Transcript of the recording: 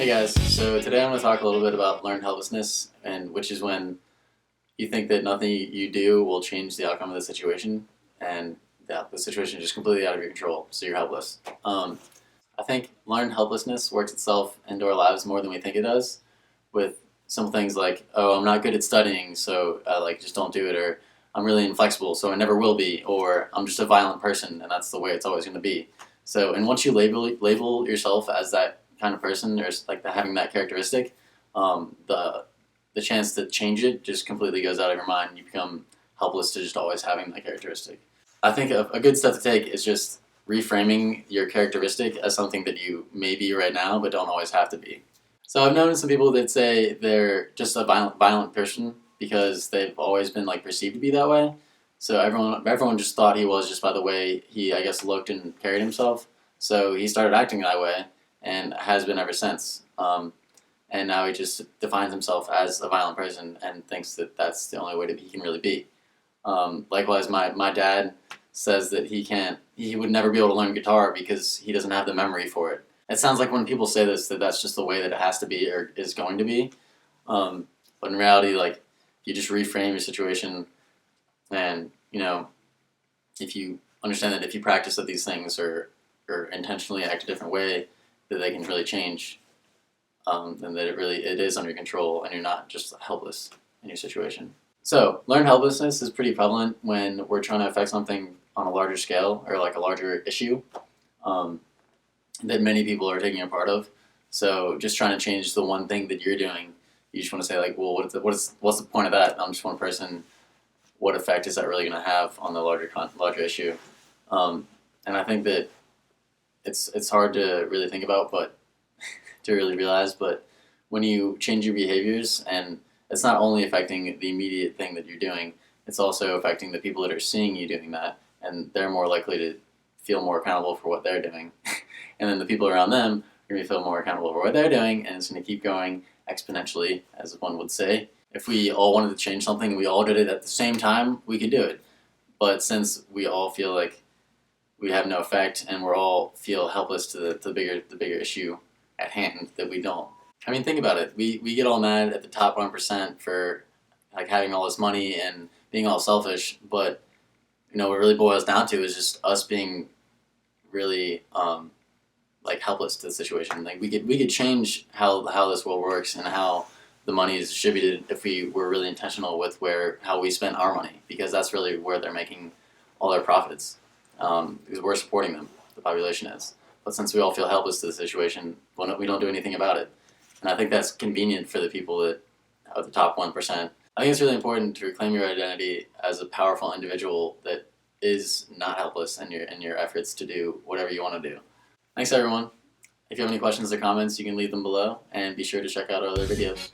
Hey guys, so today I'm going to talk a little bit about learned helplessness, and which is when you think that nothing you do will change the outcome of the situation, and the situation is just completely out of your control, so you're helpless. I think learned helplessness works itself into our lives more than we think it does, with simple things like, oh, I'm not good at studying, so just don't do it, or I'm really inflexible, so I never will be, or I'm just a violent person, and that's the way it's always going to be. So, and once you label yourself as that kind of person, or having that characteristic, the chance to change it just completely goes out of your mind. You become helpless to just always having that characteristic. I think a good step to take is just reframing your characteristic as something that you may be right now, but don't always have to be. So I've known some people that say they're just a violent person because they've always been perceived to be that way. So everyone just thought he was just by the way he, I guess, looked and carried himself. So he started acting that way and has been ever since. And now he just defines himself as a violent person and thinks that that's the only way that he can really be. Likewise, my dad says that he would never be able to learn guitar because he doesn't have the memory for it. It sounds like when people say this, that's just the way that it has to be or is going to be. But in reality, you just reframe your situation, and if you understand that if you practice at these things or intentionally act a different way, that they can really change, and that it is under control, and you're not just helpless in your situation. So, learned helplessness is pretty prevalent when we're trying to affect something on a larger scale or a larger issue that many people are taking a part of. So, just trying to change the one thing that you're doing, you just want to say well, what's the point of that? I'm just one person. What effect is that really going to have on the larger issue? And I think that it's hard to really think about, but to really realize. But when you change your behaviors, and it's not only affecting the immediate thing that you're doing, it's also affecting the people that are seeing you doing that, and they're more likely to feel more accountable for what they're doing. And then the people around them are going to feel more accountable for what they're doing, and it's going to keep going exponentially, as one would say. If we all wanted to change something and we all did it at the same time, we could do it. But since we all feel like we have no effect and we're all feel helpless to the bigger issue at hand, that we don't. I mean, think about it. We get all mad at the top 1% for having all this money and being all selfish, but what it really boils down to is just us being really helpless to the situation. We could change how this world works and how the money is distributed if we were really intentional with how we spend our money, because that's really where they're making all their profits, because we're supporting them, the population is. But since we all feel helpless to the situation, we don't do anything about it. And I think that's convenient for the people that are the top 1%. I think it's really important to reclaim your identity as a powerful individual that is not helpless in your efforts to do whatever you want to do. Thanks, everyone. If you have any questions or comments, you can leave them below, and be sure to check out our other videos.